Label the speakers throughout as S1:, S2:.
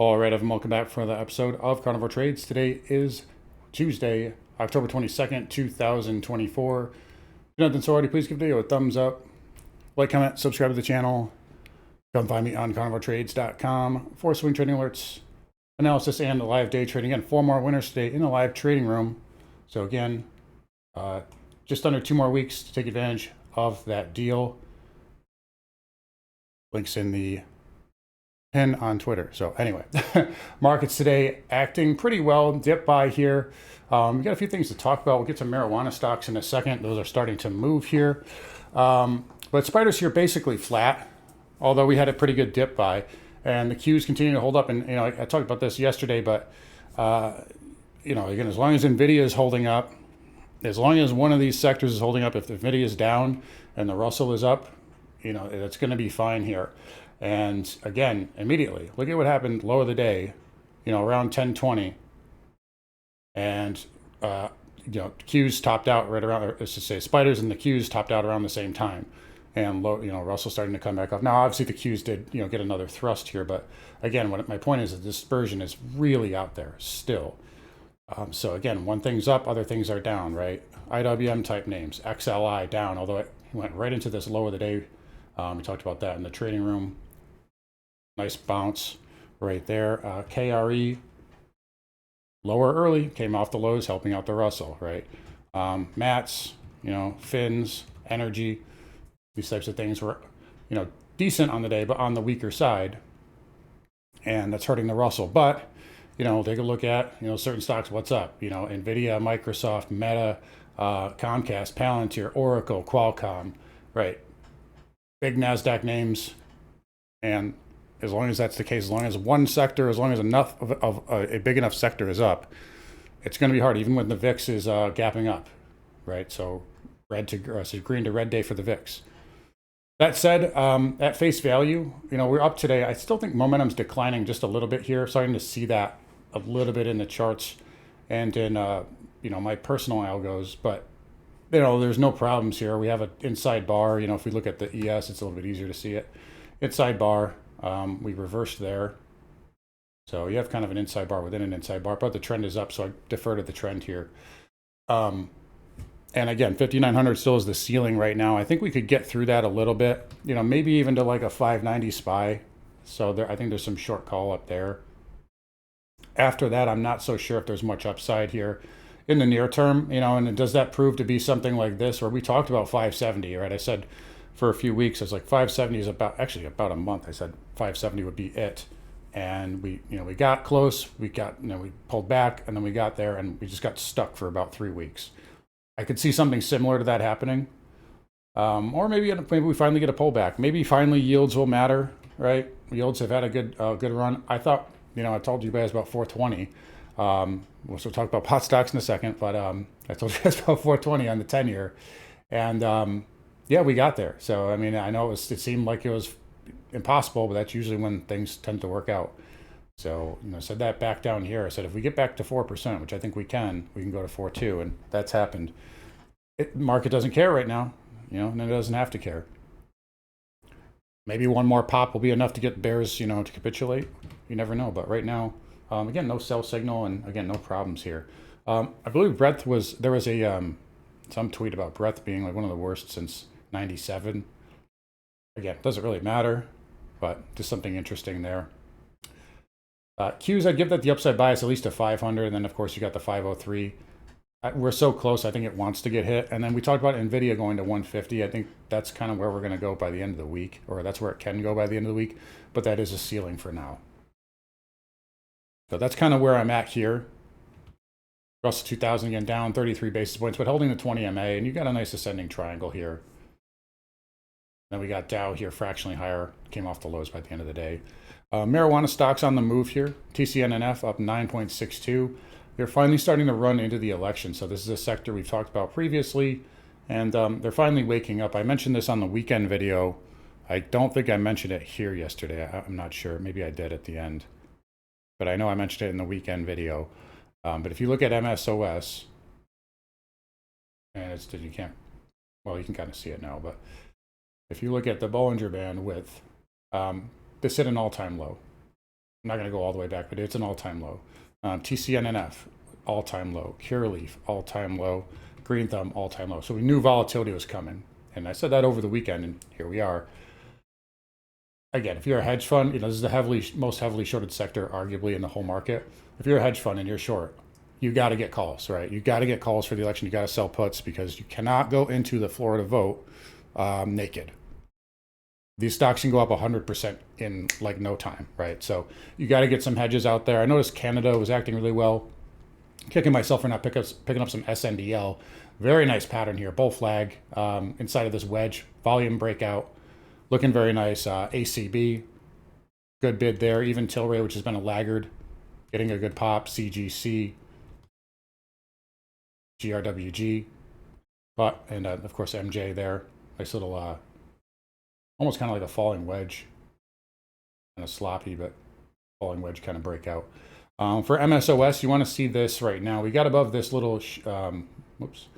S1: All right, everyone, welcome back for another episode of Carnivore Trades. Today is Tuesday, October 22nd, 2024. If you haven't done so already, please give the video a thumbs up, like, comment, subscribe to the channel. Come find me on carnivoretrades.com for swing trading alerts, analysis, and live day trading. Again, 4 more winners today in the live trading room. So again, just under 2 more weeks to take advantage of that deal. Links in the pin on Twitter. So anyway, markets today acting pretty well. Dip by here. We got a few things to talk about. We'll get to marijuana stocks in a second. Those are starting to move here. But spiders here basically flat, although we had a pretty good dip by. And the Qs continue to hold up. And, I talked about this yesterday, but, again, as long as NVIDIA is holding up, as long as one of these sectors is holding up, if the NVIDIA is down and the Russell is up, it's going to be fine here. And again, immediately, look at what happened low of the day, around 10:20. And, Qs topped out right around, or let's just say spiders and the Qs topped out around the same time. And, Russell starting to come back up. Now, obviously, the Qs did, get another thrust here. But again, my point is that dispersion is really out there still. So again, one thing's up, other things are down, right? IWM type names, XLI down, although it went right into this low of the day. We talked about that in the trading room. Nice bounce right there. KRE, lower early, came off the lows, helping out the Russell, right? Mats, fins, energy, these types of things were, decent on the day, but on the weaker side. And that's hurting the Russell. But, take a look at, certain stocks, what's up? NVIDIA, Microsoft, Meta, Comcast, Palantir, Oracle, Qualcomm, right? Big NASDAQ names. And as long as that's the case, as long as one sector, as long as enough of a big enough sector is up, it's going to be hard, even when the VIX is gapping up, right? So green to red day for the VIX. That said, at face value, we're up today. I still think momentum's declining just a little bit here. Starting to see that a little bit in the charts and in, my personal algos. But, there's no problems here. We have an inside bar. If we look at the ES, it's a little bit easier to see it. Inside bar. We reversed there. So you have kind of an inside bar within an inside bar, but the trend is up, so I defer to the trend here. And again, 5,900 still is the ceiling right now. I think we could get through that a little bit, maybe even to like a 590 SPY. So I think there's some short call up there. After that, I'm not so sure if there's much upside here in the near term, and does that prove to be something like this? Where we talked about 570, right? I said for a few weeks, I was like 570 is about a month. I said 570 would be it. And we got close, we pulled back, and then we got there, and we just got stuck for about 3 weeks. I could see something similar to that happening. Or maybe we finally get a pullback. Maybe finally yields will matter, right? Yields have had a good run. I thought, I told you guys about 420. We'll talk about pot stocks in a second, but I told you guys about 420 on the 10-year. And yeah, we got there. So, I know it seemed like it was impossible, but that's usually when things tend to work out. So, I said that back down here. I said, if we get back to 4%, which I think we can go to 4.2, and that's happened. Market doesn't care right now, and it doesn't have to care. Maybe one more pop will be enough to get bears, to capitulate. You never know. But right now, again, no sell signal, and again, no problems here. I believe there was a some tweet about breadth being like one of the worst since 97. Again, doesn't really matter, but just something interesting there. Qs, I'd give that the upside bias at least to 500, and then of course you got the 503. We're so close, I think it wants to get hit. And then we talked about NVIDIA going to 150. I think that's kind of where we're going to go by the end of the week, or that's where it can go by the end of the week, but that is a ceiling for now. So that's kind of where I'm at here. Russell 2000 again down 33 basis points, but holding the 20 MA, and you got a nice ascending triangle here. Then we got Dow here fractionally higher, came off the lows by the end of the day. Marijuana stocks on the move here. TCNNF up 9.62. They're finally starting to run into the election. So this is a sector we've talked about previously, and they're finally waking up. I mentioned this on the weekend video. I don't think I mentioned it here yesterday. I'm not sure. Maybe I did at the end. But I know I mentioned it in the weekend video. But if you look at MSOS, and you can kind of see it now, but if you look at the Bollinger Band width, this hit an all-time low. I'm not going to go all the way back, but it's an all-time low. TCNNF, all-time low. Cureleaf, all-time low. Green Thumb, all-time low. So we knew volatility was coming. And I said that over the weekend, and here we are. Again, if you're a hedge fund, this is the most heavily shorted sector, arguably, in the whole market. If you're a hedge fund and you're short, you got to get calls, right? You got to get calls for the election. You got to sell puts because you cannot go into the Florida vote naked. These stocks can go up 100% in like no time, right? So you got to get some hedges out there. I noticed Canada was acting really well. Kicking myself for not picking up some SNDL. Very nice pattern here. Bull flag inside of this wedge. Volume breakout. Looking very nice. ACB. Good bid there. Even Tilray, which has been a laggard. Getting a good pop. CGC. GRWG. And of course MJ there. Nice little, almost kind of like a falling wedge. Kind of sloppy, but falling wedge kind of breakout. For MSOS, you want to see this right now. We got above this little, whoops.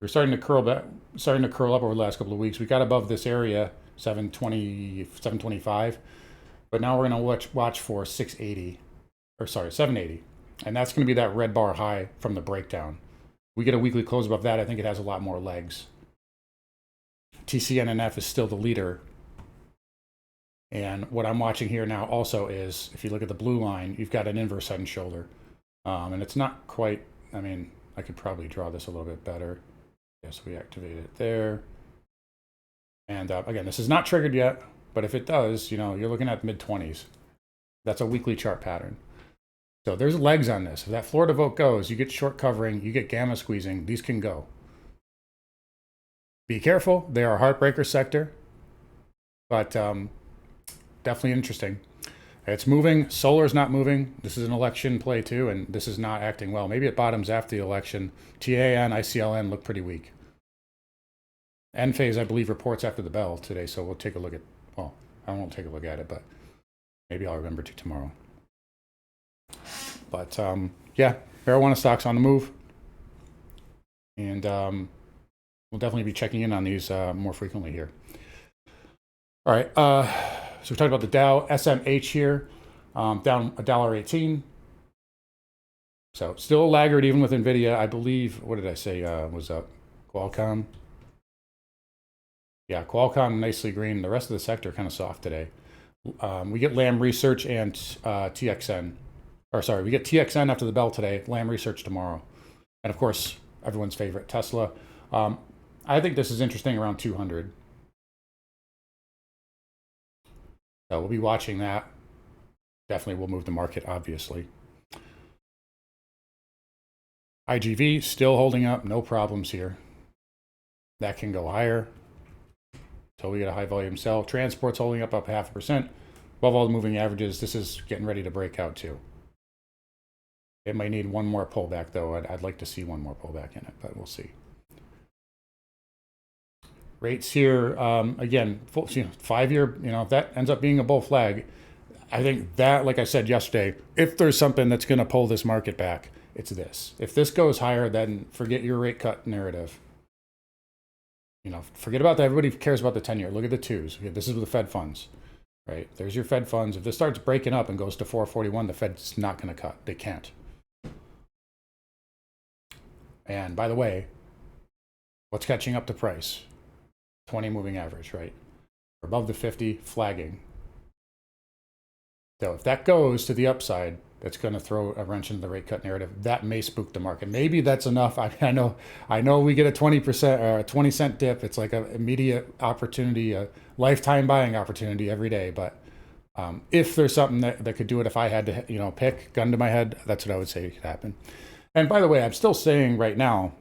S1: We're starting to curl up over the last couple of weeks. We got above this area, 720, 725. But now we're going to watch for 680, or sorry, 780. And that's going to be that red bar high from the breakdown. We get a weekly close above that. I think it has a lot more legs. TCNNF is still the leader. And what I'm watching here now also is, if you look at the blue line, you've got an inverse head and shoulder. And it's not quite, I could probably draw this a little bit better. Yes, we activate it there. And again, this is not triggered yet, but if it does, you're looking at mid-20s. That's a weekly chart pattern. So there's legs on this. If that Florida vote goes, you get short covering, you get gamma squeezing, these can go. Be careful. They are a heartbreaker sector. But definitely interesting. It's moving. Solar's not moving. This is an election play too, and this is not acting well. Maybe it bottoms after the election. TAN, ICLN look pretty weak. Enphase, I believe, reports after the bell today, so we'll take a look at, well, I won't take a look at it, but maybe I'll remember to tomorrow. But yeah, marijuana stocks on the move. And we'll definitely be checking in on these more frequently here. All right, so we talked about the Dow, SMH here, down $1.18. So still a laggard even with NVIDIA. I believe, what did I say was up? Qualcomm. Yeah, Qualcomm nicely green. The rest of the sector kind of soft today. We get Lam Research and TXN. Or sorry, we get TXN after the bell today, Lam Research tomorrow. And of course, everyone's favorite, Tesla. I think this is interesting around 200. So we'll be watching that. Definitely will move the market, obviously. IGV still holding up, no problems here. That can go higher until we get a high volume sell. Transport's holding up 0.5%. Above all the moving averages, this is getting ready to break out too. It might need one more pullback though. I'd like to see one more pullback in it, but we'll see. Rates here, again, 5-year, if that ends up being a bull flag, I think that, like I said yesterday, if there's something that's going to pull this market back, it's this. If this goes higher, then forget your rate cut narrative. Forget about that. Everybody cares about the 10-year. Look at the twos. Okay, this is with the Fed funds, right? There's your Fed funds. If this starts breaking up and goes to 441, the Fed's not going to cut. They can't. And by the way, what's catching up to price? 20 moving average, right? We're above the 50, flagging. So if that goes to the upside, that's going to throw a wrench into the rate cut narrative. That may spook the market. Maybe that's enough. I know we get a 20% or a 20-cent dip. It's like an immediate opportunity, a lifetime buying opportunity every day. But if there's something that could do it, if I had to, pick, gun to my head, that's what I would say could happen. And by the way, I'm still saying right now,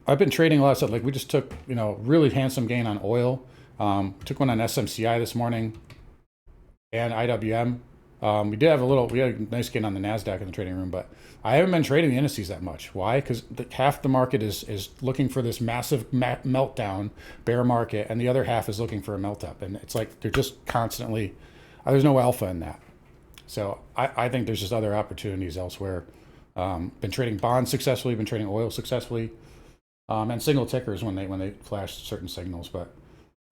S1: I've been trading a lot of stuff. Like we just took, really handsome gain on oil. Took one on SMCI this morning and IWM. We had a nice gain on the NASDAQ in the trading room, but I haven't been trading the indices that much. Why? Because half the market is looking for this massive meltdown, bear market, and the other half is looking for a melt up. And it's like they're just constantly, there's no alpha in that. So I think there's just other opportunities elsewhere. Been trading bonds successfully, been trading oil successfully. And signal tickers when they flash certain signals, but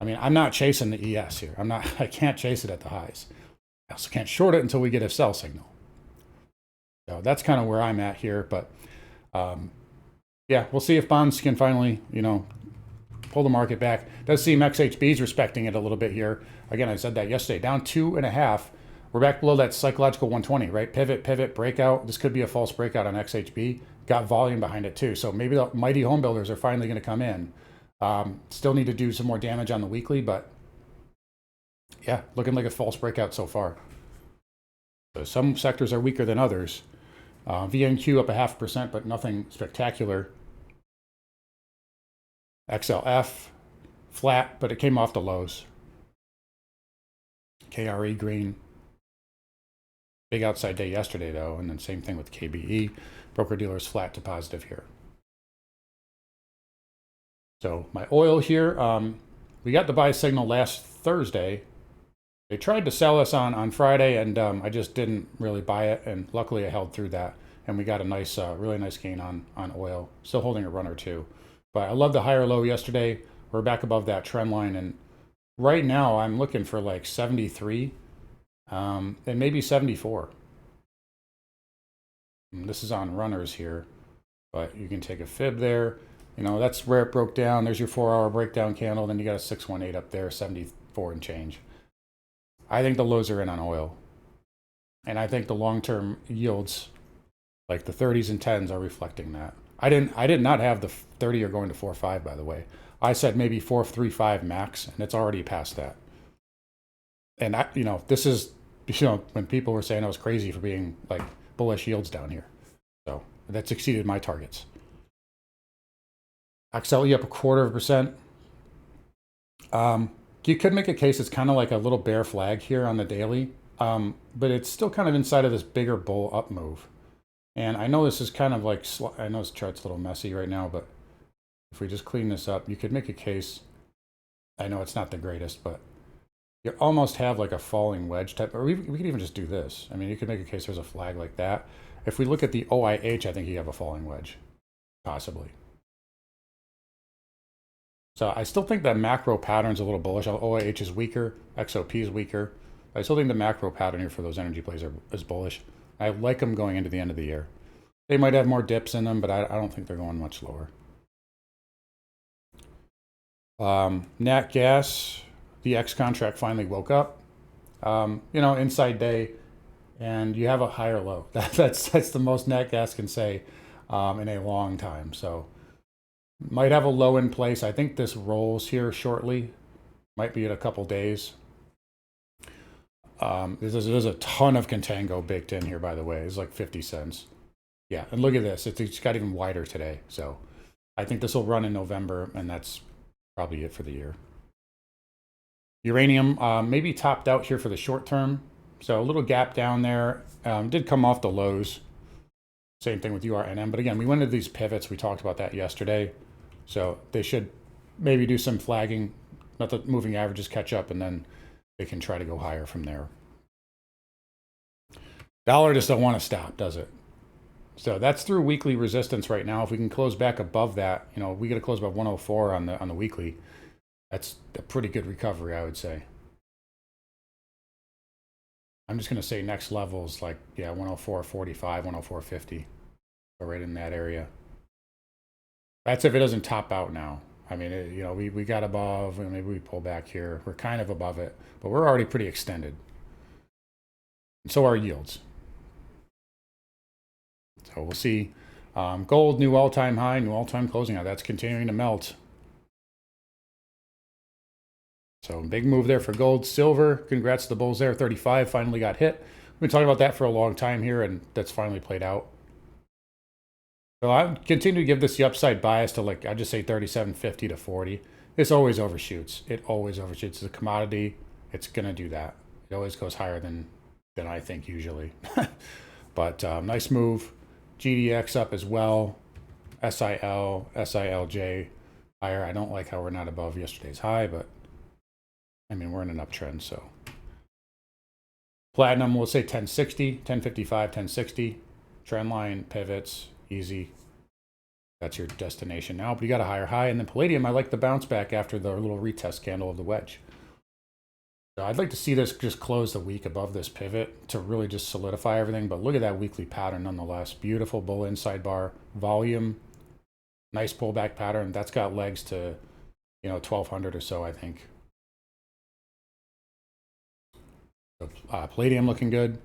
S1: I'm not chasing the ES here. I can't chase it at the highs. I also can't short it until we get a sell signal. So that's kind of where I'm at here. But yeah, we'll see if bonds can finally, pull the market back. Does seem XHB is respecting it a little bit here. Again, I said that yesterday, down 2.5. We're back below that psychological 120, right? Pivot, breakout. This could be a false breakout on XHB. Got volume behind it too. So maybe the mighty home builders are finally going to come in. Still need to do some more damage on the weekly, but yeah, looking like a false breakout so far. So some sectors are weaker than others. VNQ up 0.5%, but nothing spectacular. XLF flat, but it came off the lows. KRE green. Big outside day yesterday though, and then same thing with KBE. Broker dealers flat to positive here. So my oil here, we got the buy signal last Thursday. They tried to sell us on Friday, and I just didn't really buy it, and luckily I held through that, and we got a nice, really nice gain on oil. Still holding a run or two, but I love the higher low yesterday. We're back above that trend line, and right now I'm looking for like 73, and maybe 74. And this is on runners here, but you can take a fib there. That's where it broke down. There's your 4-hour breakdown candle. Then you got a 618 up there, 74 and change. I think the lows are in on oil. And I think the long-term yields, like the 30s and 10s, are reflecting that. I did not have the 30 are going to 4.5, by the way. I said maybe 4.35 max, and it's already past that. And this is, when people were saying I was crazy for being like bullish yields down here. So that's exceeded my targets. XLE up 0.25%. You could make a case it's kind of like a little bear flag here on the daily, but it's still kind of inside of this bigger bull up move. And I know this is kind of like, I know this chart's a little messy right now, but if we just clean this up, you could make a case. I know it's not the greatest, but you almost have like a falling wedge type, or we could even just do this. I mean, you could make a case there's a flag like that. If we look at the OIH, I think you have a falling wedge, possibly. So I still think that macro pattern's a little bullish. OIH is weaker, XOP is weaker. I still think the macro pattern here for those energy plays is bullish. I like them going into the end of the year. They might have more dips in them, but I don't think they're going much lower. Nat gas, the X contract finally woke up. Inside day, and you have a higher low. That's the most nat gas can say in a long time. So might have a low in place. I think this rolls here shortly. Might be in a couple days. There's a ton of contango baked in here, by the way. It's like 50 cents. Yeah, and look at this. It's got even wider today. So I think this will run in November, and that's probably it for the year. Uranium maybe topped out here for the short term. So a little gap down there. Did come off the lows. Same thing with URNM. But again, we went into these pivots. We talked about that yesterday. So they should maybe do some flagging. Let the moving averages catch up, and then they can try to go higher from there. Dollar just don't want to stop, does it? So that's through weekly resistance right now. If we can close back above that, we got to close above 104 on the weekly. That's a pretty good recovery, I would say. I'm just going to say next levels like, 104.45, 104.50. So right in that area. That's if it doesn't top out now. I mean, we got above, and maybe we pull back here. We're kind of above it, but we're already pretty extended. And so are yields. So we'll see. Gold, new all-time high, new all-time closing. Now that's continuing to melt. So big move there for gold. Silver, congrats to the bulls there. 35 finally got hit. We've been talking about that for a long time here, and that's finally played out. So I continue to give this the upside bias to I'd just say 37.50 to 40. This always overshoots. It always overshoots. It's a commodity. It's going to do that. It always goes higher than I think usually. But nice move. GDX up as well. SIL, SILJ higher. I don't like how we're not above yesterday's high, but I mean, we're in an uptrend, so. Platinum, we'll say 1060, 1055, 1060. Trend line, pivots, easy. That's your destination now, but you got a higher high. And then palladium, I like the bounce back after the little retest candle of the wedge. So I'd like to see this just close the week above this pivot to really just solidify everything. But look at that weekly pattern nonetheless. Beautiful bull inside bar, volume, nice pullback pattern. That's got legs to, 1200 or so, I think. So, palladium looking good.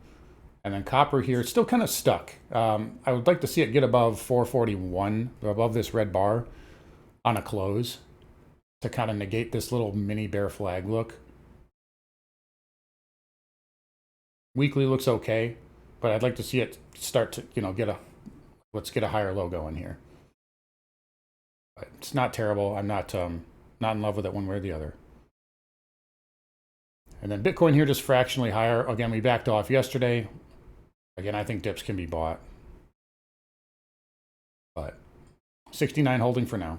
S1: And then copper here, it's still kind of stuck. I would like to see it get above 441, above this red bar on a close to kind of negate this little mini bear flag look. Weekly looks okay, but I'd like to see it start to, let's get a higher low going here. But it's not terrible. I'm not in love with it one way or the other. And then Bitcoin here just fractionally higher. Again, we backed off yesterday. Again, I think dips can be bought. But 69 holding for now.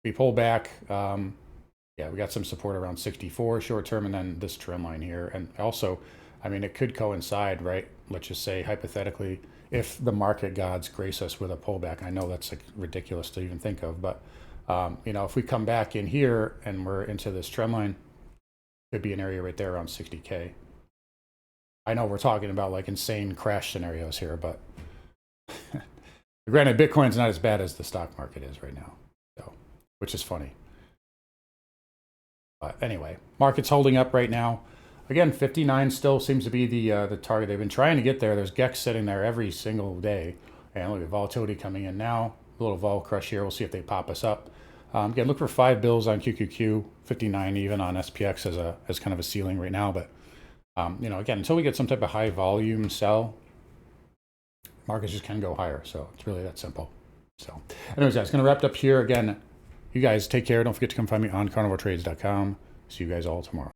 S1: We pull back. Yeah, we got some support around 64 short term, and then this trend line here. And also, I mean, it could coincide, right? Let's just say hypothetically, if the market gods grace us with a pullback. I know that's like ridiculous to even think of, but if we come back in here and we're into this trend line, could be an area right there around 60K. I know we're talking about like insane crash scenarios here, but granted, Bitcoin's not as bad as the stock market is right now, so, which is funny. But anyway, market's holding up right now. Again, 59 still seems to be the target. They've been trying to get there. There's GEX sitting there every single day. And look at volatility coming in now. A little vol crush here. We'll see if they pop us up. Again, look for 5 bills on QQQ, 59 even on SPX as kind of a ceiling right now. But, again, until we get some type of high volume sell, markets just can go higher. So it's really that simple. So anyways, guys, going to wrap it up here. Again, you guys take care. Don't forget to come find me on carnivoretrades.com. See you guys all tomorrow.